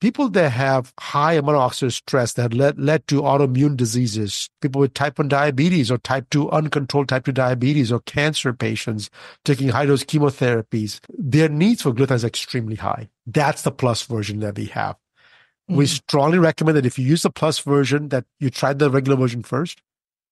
S2: people that have high amount of oxidative stress that led to autoimmune diseases, people with type 1 diabetes or type 2 uncontrolled type 2 diabetes or cancer patients taking high-dose chemotherapies, their needs for glutathione is extremely high. That's the plus version that we have. We strongly recommend that if you use the plus version, that you try the regular version first.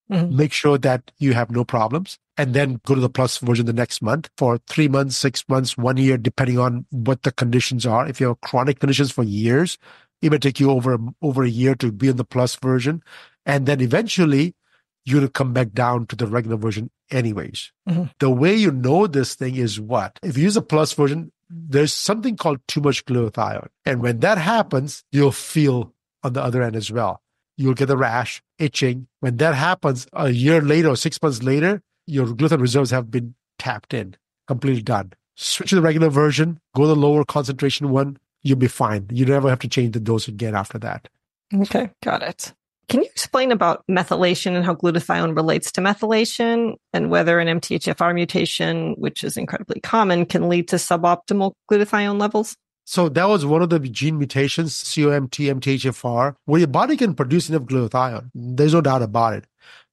S2: Make sure that you have no problems, and then go to the plus version the next month for 3 months, 6 months, 1 year, depending on what the conditions are. If you have chronic conditions for years, it may take you over a year to be in the plus version. And then eventually you'll come back down to the regular version anyways. The way you know this thing is what? If you use a plus version, there's something called too much glutathione. And when that happens, you'll feel on the other end as well. You'll get a rash, itching. When that happens, a year later or 6 months later, your glutathione reserves have been tapped in, completely done. Switch to the regular version, go to the lower concentration one, you'll be fine. You never have to change the dose again after that.
S1: Okay, got it. Can you explain about methylation and how glutathione relates to methylation and whether an MTHFR mutation, which is incredibly common, can lead to suboptimal glutathione levels?
S2: So that was one of the gene mutations, COMT, MTHFR, where your body can produce enough glutathione. There's no doubt about it.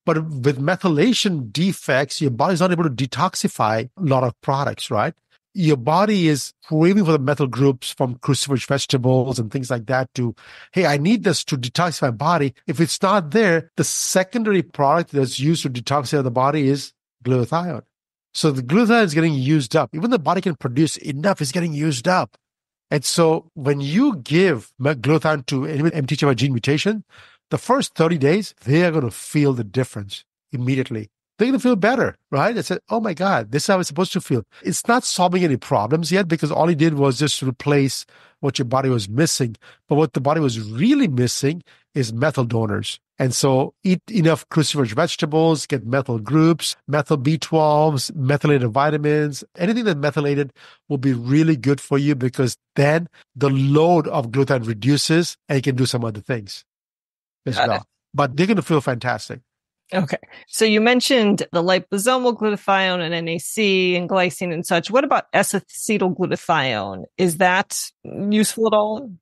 S2: But with methylation defects, your body's not able to detoxify a lot of products, right? Your body is craving for the methyl groups from cruciferous vegetables and things like that to, hey, I need this to detoxify my body. If it's not there, the secondary product that's used to detoxify the body is glutathione. So the glutathione is getting used up. Even the body can produce enough, it's getting used up. And so when you give glutathione to any MTHFR gene mutation, the first 30 days, they are going to feel the difference immediately. They're going to feel better, right? They said, oh my God, this is how it's supposed to feel. It's not solving any problems yet because all it did was just replace what your body was missing. But what the body was really missing is methyl donors. And so eat enough cruciferous vegetables, get methyl groups, methyl B12s, methylated vitamins, anything that's methylated will be really good for you because then the load of glutathione reduces and you can do some other things as well. But they're going to feel fantastic.
S1: Okay. So you mentioned the liposomal glutathione and NAC and glycine and such. What about S-acetylglutathione? Is that useful at all?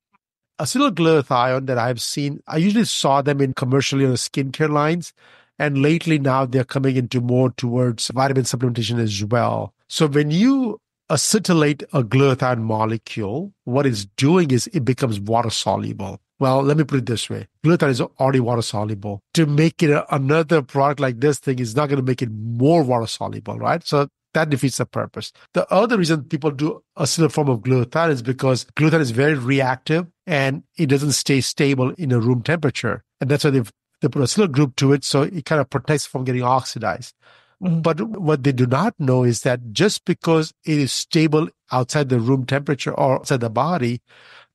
S2: Acetylglutathione that I've seen, I usually saw them in commercially on the skincare lines. And lately now they're coming into more towards vitamin supplementation as well. So when you acetylate a glutathione molecule, what it's doing is it becomes water soluble. Well, let me put it this way. Glutathione is already water soluble. To make it another product like this thing is not going to make it more water soluble, right? So that defeats the purpose. The other reason people do a similar form of glutathione is because glutathione is very reactive and it doesn't stay stable in a room temperature. And that's why they put a acyl group to it, so it kind of protects from getting oxidized. But what they do not know is that just because it is stable outside the room temperature or outside the body,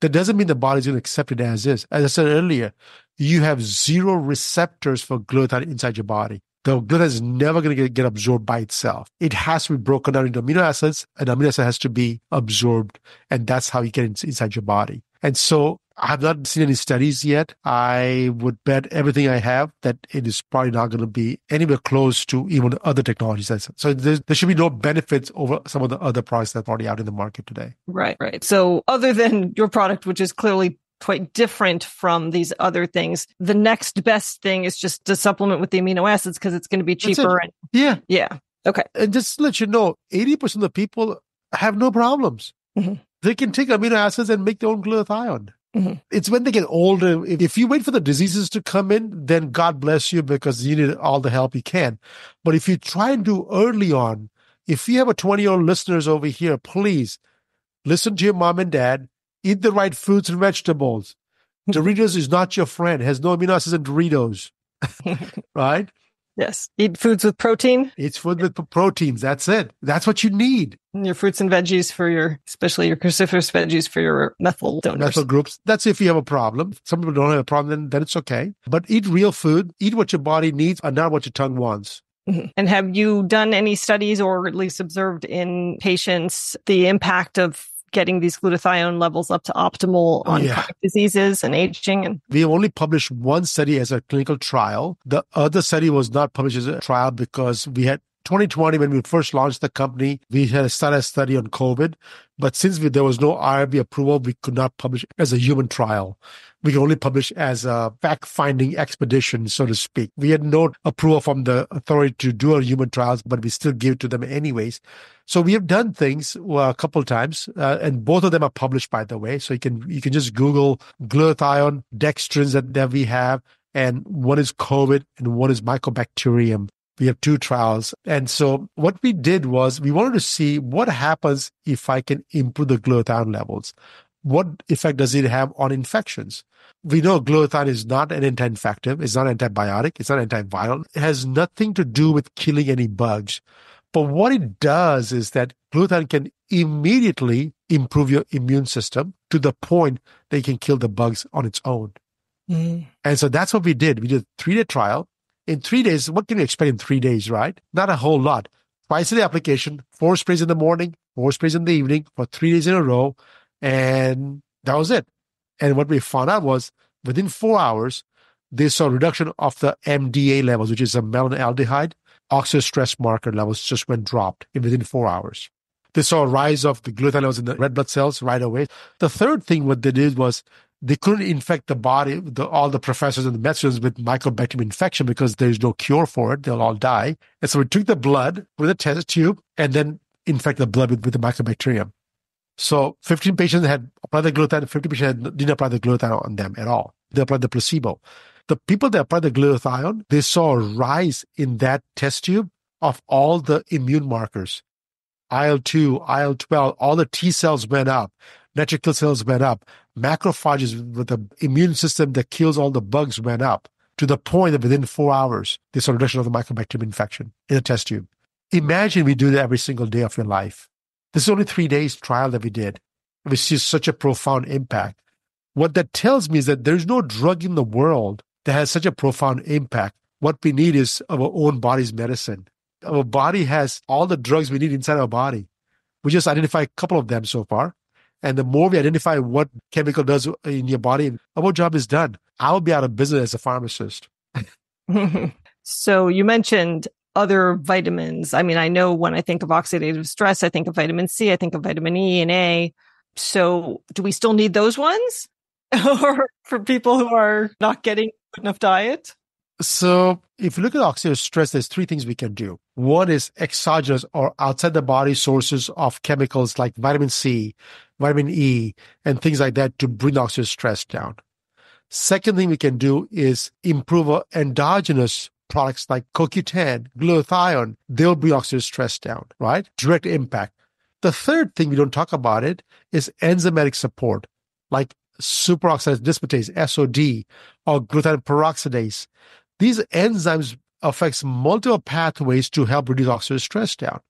S2: that doesn't mean the body is going to accept it as is. As I said earlier, you have 0 receptors for glutathione inside your body. The glutathione is never going to get absorbed by itself. It has to be broken down into amino acids, and amino acid has to be absorbed, and that's how you get it inside your body. And so I have not seen any studies yet. I would bet everything I have that it is probably not going to be anywhere close to even other technologies. So there should be no benefits over some of the other products that are already out in the market today.
S1: Right. So other than your product, which is clearly quite different from these other things, the next best thing is just to supplement with the amino acids because it's going to be cheaper. Yeah. Okay.
S2: And just to let you know, 80% of the people have no problems. They can take amino acids and make their own glutathione. It's when they get older. If you wait for the diseases to come in, then God bless you because you need all the help you can. But if you try and do early on, if you have a 20-year-old listeners over here, please listen to your mom and dad, eat the right fruits and vegetables. Doritos is not your friend, has no amino acids in Doritos, right?
S1: Yes. Eat foods with protein.
S2: It's food with proteins. That's it. That's what you need.
S1: And your fruits and veggies especially your cruciferous veggies for your methyl donors.
S2: Methyl groups. That's if you have a problem. Some people don't have a problem, then it's okay. But eat real food. Eat what your body needs and not what your tongue wants.
S1: And have you done any studies or at least observed in patients the impact of getting these glutathione levels up to optimal on chronic diseases and aging? And
S2: we only published one study as a clinical trial. The other study was not published as a trial because we had 2020, when we first launched the company, we had started a study on COVID. But since there was no IRB approval, we could not publish as a human trial. We could only publish as a fact-finding expedition, so to speak. We had no approval from the authority to do our human trials, but we still give it to them anyways. So we have done things a couple of times, and both of them are published, by the way. So you can just Google glutathione, dextrins that we have, and one is COVID and one is Mycobacterium. We have 2 trials. And so what we did was we wanted to see what happens if I can improve the glutathione levels. What effect does it have on infections? We know glutathione is not an anti-infective. It's not antibiotic. It's not antiviral. It has nothing to do with killing any bugs. But what it does is that glutathione can immediately improve your immune system to the point that you can kill the bugs on its own. And so that's what we did. We did a 3-day trial. In 3 days, what can you expect in 3 days, right? Not a whole lot. Twice a day application, 4 sprays in the morning, 4 sprays in the evening for 3 days in a row. And that was it. And what we found out was within 4 hours, they saw a reduction of the MDA levels, which is a melanaldehyde. Oxidative stress marker levels just went dropped within 4 hours. They saw a rise of the glutathione levels in the red blood cells right away. The third thing what they did was they couldn't infect the body, all the professors and the med students with Mycobacterium infection because there's no cure for it. They'll all die. And so we took the blood with a test tube and then infect the blood with the Mycobacterium. So 15 patients had applied the glutathione, 50 patients didn't apply the glutathione on them at all. They applied the placebo. The people that applied the glutathione, they saw a rise in that test tube of all the immune markers. IL-2, IL-12, all the T cells went up. Natural cells went up. Macrophages with the immune system that kills all the bugs went up to the point that within 4 hours, they saw a reduction of the Mycobacterium infection in a test tube. Imagine we do that every single day of your life. This is only 3 days trial that we did. We see such a profound impact. What that tells me is that there's no drug in the world that has such a profound impact. What we need is our own body's medicine. Our body has all the drugs we need inside our body. We just identify a couple of them so far. And the more we identify what chemical does in your body, our job is done. I'll be out of business as a pharmacist.
S1: So you mentioned other vitamins. I mean, I know when I think of oxidative stress, I think of vitamin C, I think of vitamin E and A. So do we still need those ones? Or for people who are not getting enough diet?
S2: So if you look at oxidative stress, there's 3 things we can do. One is exogenous or outside the body sources of chemicals like vitamin C, vitamin E, and things like that to bring oxidative stress down. Second thing we can do is improve endogenous products like CoQ10, glutathione. They'll bring oxidative stress down, right? Direct impact. The third thing we don't talk about it is enzymatic support, like superoxidase dismutase, SOD, or glutathione peroxidase. These enzymes affects multiple pathways to help reduce oxidative stress down.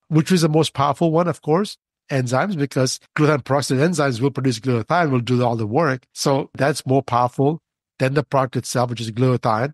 S2: Which is the most powerful one, of course? Enzymes, because glutathione peroxidase enzymes will produce glutathione, will do all the work. So that's more powerful than the product itself, which is glutathione.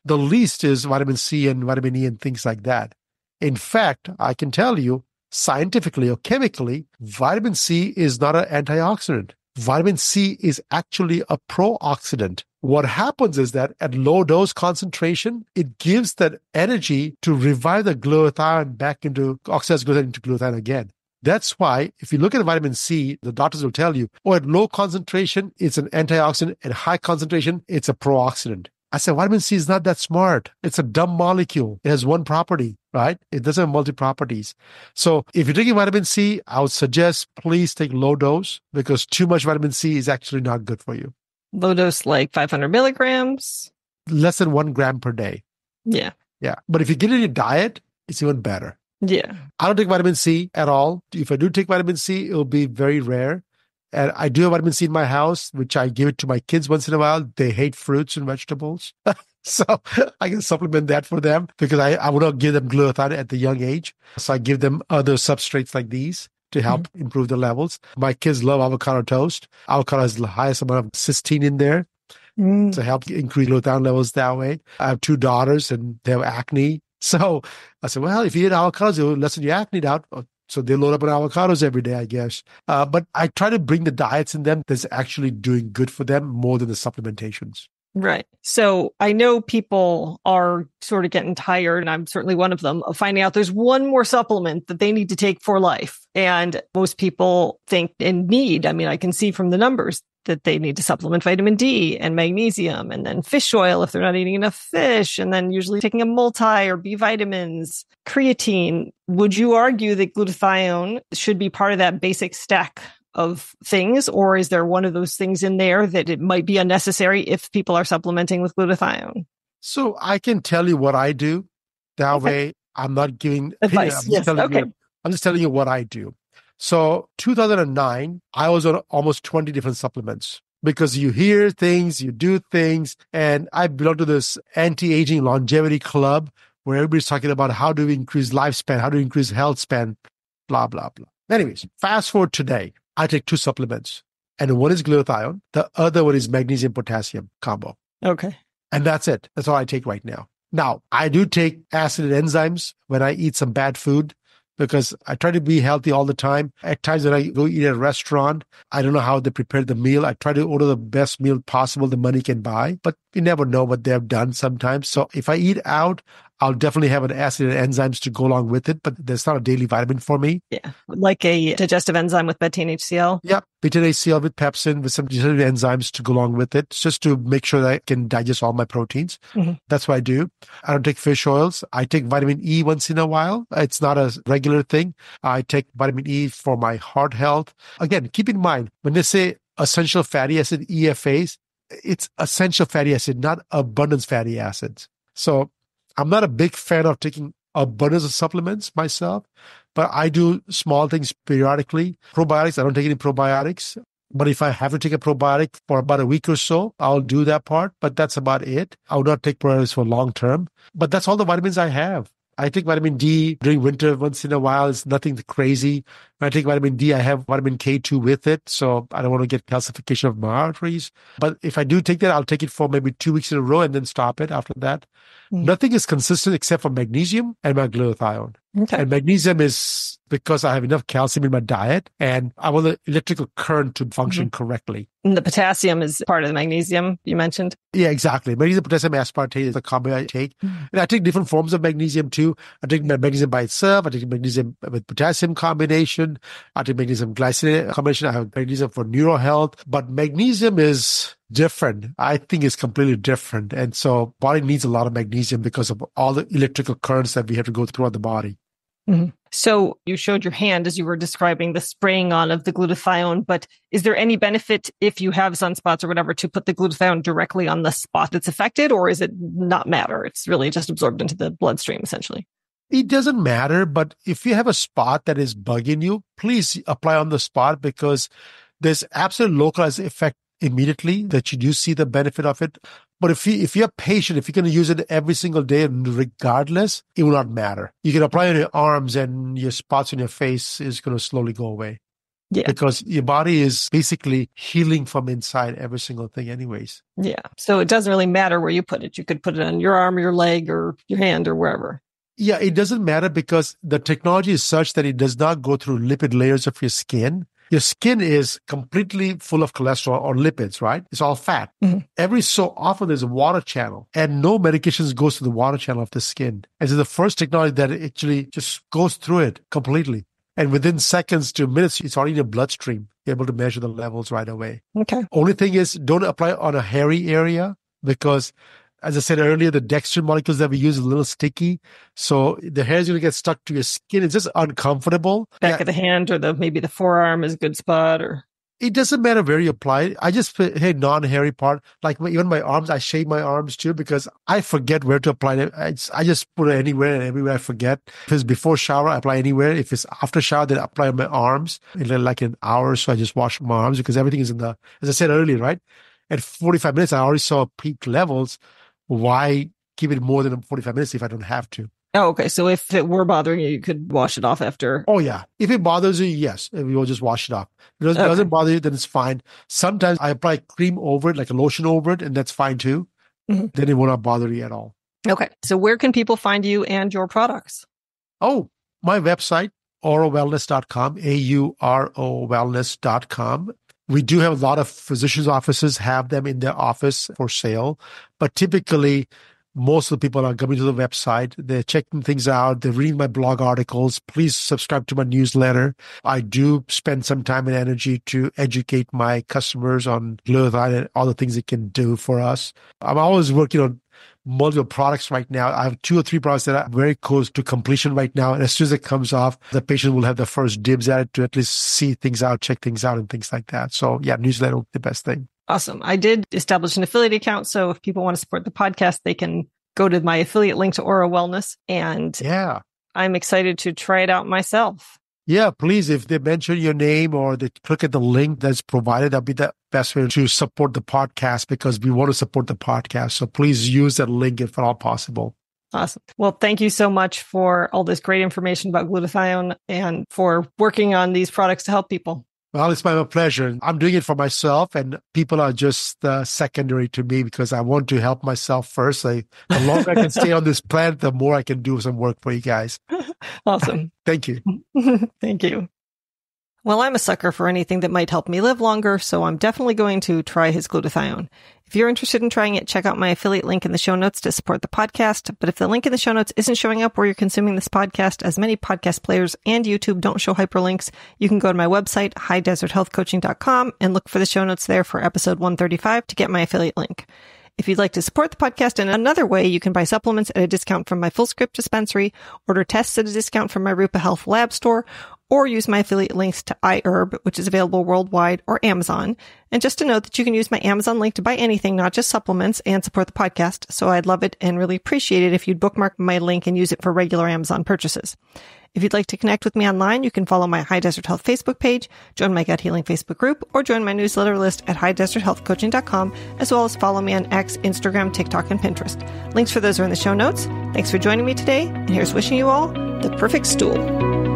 S2: The least is vitamin C and vitamin E and things like that. In fact, I can tell you, scientifically or chemically, vitamin C is not an antioxidant. Vitamin C is actually a pro-oxidant. What happens is that at low dose concentration, it gives that energy to revive the glutathione back into oxidized glutathione into glutathione again. That's why if you look at vitamin C, the doctors will tell you, at low concentration, it's an antioxidant. At high concentration, it's a pro-oxidant. I said, vitamin C is not that smart. It's a dumb molecule. It has one property. right? It doesn't have multi-properties. So if you're taking vitamin C, I would suggest please take low dose because too much vitamin C is actually not good for you.
S1: Low dose, like 500 milligrams.
S2: Less than 1 gram per day.
S1: Yeah.
S2: Yeah. But if you get it in your diet, it's even better.
S1: Yeah.
S2: I don't take vitamin C at all. If I do take vitamin C, it'll be very rare. And I do have vitamin C in my house, which I give it to my kids once in a while. They hate fruits and vegetables. So I can supplement that for them because I would not give them glutathione at the young age. So I give them other substrates like these to help improve the levels. My kids love avocado toast. Avocado has the highest amount of cysteine in there to help increase glutathione levels that way. I have 2 daughters and they have acne. So I said, well, if you eat avocados, it will lessen your acne out. So they load up on avocados every day, I guess. But I try to bring the diets in them that's actually doing good for them more than the supplementations.
S1: Right. So I know people are sort of getting tired, and I'm certainly one of them, of finding out there's one more supplement that they need to take for life. And most people think and need, I mean, I can see from the numbers that they need to supplement vitamin D and magnesium and then fish oil if they're not eating enough fish, and then usually taking a multi or B vitamins, creatine. Would you argue that glutathione should be part of that basic stack of things, or is there one of those things in there that it might be unnecessary if people are supplementing with glutathione?
S2: So I can tell you what I do. That way I'm not giving
S1: advice.
S2: I'm just telling you what I do. So 2009, I was on almost 20 different supplements because you hear things, you do things. And I belong to this anti-aging longevity club where everybody's talking about how do we increase lifespan, how do we increase health span, blah, blah, blah. Anyways, fast forward today, I take 2 supplements and one is glutathione. The other one is magnesium potassium combo.
S1: Okay.
S2: And that's it. That's all I take right now. Now, I do take acid and enzymes when I eat some bad food, because I try to be healthy all the time. At times when I go eat at a restaurant, I don't know how they prepare the meal. I try to order the best meal possible the money can buy, but you never know what they've done sometimes. So if I eat out, I'll definitely have an acid and enzymes to go along with it, but there's not a daily vitamin for me.
S1: Yeah. Like a digestive enzyme with betaine HCl.
S2: Yep. Betaine HCl with pepsin with some digestive enzymes to go along with it, just to make sure that I can digest all my proteins. That's what I do. I don't take fish oils. I take vitamin E once in a while. It's not a regular thing. I take vitamin E for my heart health. Again, keep in mind, when they say essential fatty acid, EFAs, it's essential fatty acid, not abundance fatty acids. So I'm not a big fan of taking abundance of supplements myself, but I do small things periodically. Probiotics, I don't take any probiotics. But if I have to take a probiotic for about a week or so, I'll do that part. But that's about it. I will not take probiotics for long term. But that's all the vitamins I have. I take vitamin D during winter once in a while. It's nothing crazy. When I take vitamin D, I have vitamin K2 with it. So I don't want to get calcification of my arteries. But if I do take that, I'll take it for maybe 2 weeks in a row and then stop it after that. Nothing is consistent except for magnesium and my glutathione.
S1: Okay.
S2: And magnesium is because I have enough calcium in my diet and I want the electrical current to function correctly.
S1: And the potassium is part of the magnesium you mentioned?
S2: Yeah, exactly. Magnesium, potassium, aspartate is the combo I take. And I take different forms of magnesium too. I take magnesium by itself. I take magnesium with potassium combination. I take magnesium glycinate combination. I have magnesium for neural health. But magnesium is different. I think it's completely different. And so body needs a lot of magnesium because of all the electrical currents that we have to go throughout the body.
S1: So you showed your hand as you were describing the spraying on of the glutathione, but is there any benefit if you have sunspots or whatever to put the glutathione directly on the spot that's affected, or is it not matter? It's really just absorbed into the bloodstream essentially.
S2: It doesn't matter, but if you have a spot that is bugging you, please apply on the spot because there's absolute localized effect immediately that you do see the benefit of it. But if you're patient, if you're going to use it every single day and regardless, it will not matter. You can apply it on your arms and your spots on your face is going to slowly go away. Yeah. Because your body is basically healing from inside every single thing anyways.
S1: Yeah. So it doesn't really matter where you put it. You could put it on your arm, your leg, or your hand or wherever.
S2: Yeah, it doesn't matter because the technology is such that it does not go through lipid layers of your skin. Your skin is completely full of cholesterol or lipids, right? It's all fat. Every so often there's a water channel and no medications goes to the water channel of the skin. And so the first technology that actually just goes through it completely. And within seconds to minutes, it's already in your bloodstream. You're able to measure the levels right away.
S1: Okay.
S2: Only thing is don't apply on a hairy area because As I said earlier, the dextrin molecules that we use is a little sticky. So the hair is going to get stuck to your skin. It's just uncomfortable.
S1: Back of the hand or maybe the forearm is a good spot, or...
S2: It doesn't matter where you apply it. I just put non-hairy part, like even my arms. I shave my arms too because I forget where to apply it. I just put it anywhere and everywhere I forget. If it's before shower, I apply anywhere. If it's after shower, then I apply on my arms in like an hour. So I just wash my arms because everything is as I said earlier, right? At 45 minutes, I already saw peak levels. Why keep it more than 45 minutes if I don't have to?
S1: Oh, okay. So if it were bothering you, you could wash it off after.
S2: Oh, yeah. If it bothers you, yes, we will just wash it off. If it doesn't bother you, then it's fine. Sometimes I apply cream over it, like a lotion over it, and that's fine too. Mm-hmm. Then it will not bother you at all.
S1: Okay. So where can people find you and your products?
S2: Oh, my website, aurowellness.com, AURO wellness.com. We do have a lot of physicians' offices have them in their office for sale, but typically most of the people are coming to the website. They're checking things out. They're reading my blog articles. Please subscribe to my newsletter. I do spend some time and energy to educate my customers on glutathione and all the things it can do for us. I'm always working on multiple products right now. I have 2 or 3 products that are very close to completion right now. And as soon as it comes off, the patient will have the first dibs at it to at least see things out, check things out, and things like that. So yeah, newsletter will be the best thing.
S1: Awesome. I did establish an affiliate account. So if people want to support the podcast, they can go to my affiliate link to Auro Wellness. And
S2: yeah,
S1: I'm excited to try it out myself.
S2: Yeah, please, if they mention your name or they click at the link that's provided, that'll be the best way to support the podcast because we want to support the podcast. So please use that link if at all possible.
S1: Awesome. Well, thank you so much for all this great information about glutathione and for working on these products to help people.
S2: Well, it's my pleasure. I'm doing it for myself, and people are just secondary to me because I want to help myself first. The longer I can stay on this planet, the more I can do some work for you guys.
S1: Awesome.
S2: Thank you.
S1: Thank you. Well, I'm a sucker for anything that might help me live longer, so I'm definitely going to try his glutathione. If you're interested in trying it, check out my affiliate link in the show notes to support the podcast. But if the link in the show notes isn't showing up where you're consuming this podcast, as many podcast players and YouTube don't show hyperlinks, you can go to my website, highdeserthealthcoaching.com, and look for the show notes there for episode 135 to get my affiliate link. If you'd like to support the podcast in another way, you can buy supplements at a discount from my FullScript dispensary, order tests at a discount from my Rupa Health lab store, or use my affiliate links to iHerb, which is available worldwide, or Amazon. And just to note that you can use my Amazon link to buy anything, not just supplements, and support the podcast. So I'd love it and really appreciate it if you'd bookmark my link and use it for regular Amazon purchases. If you'd like to connect with me online, you can follow my High Desert Health Facebook page, join my Gut Healing Facebook group, or join my newsletter list at highdeserthealthcoaching.com, as well as follow me on X, Instagram, TikTok, and Pinterest. Links for those are in the show notes. Thanks for joining me today, and here's wishing you all the perfect stool.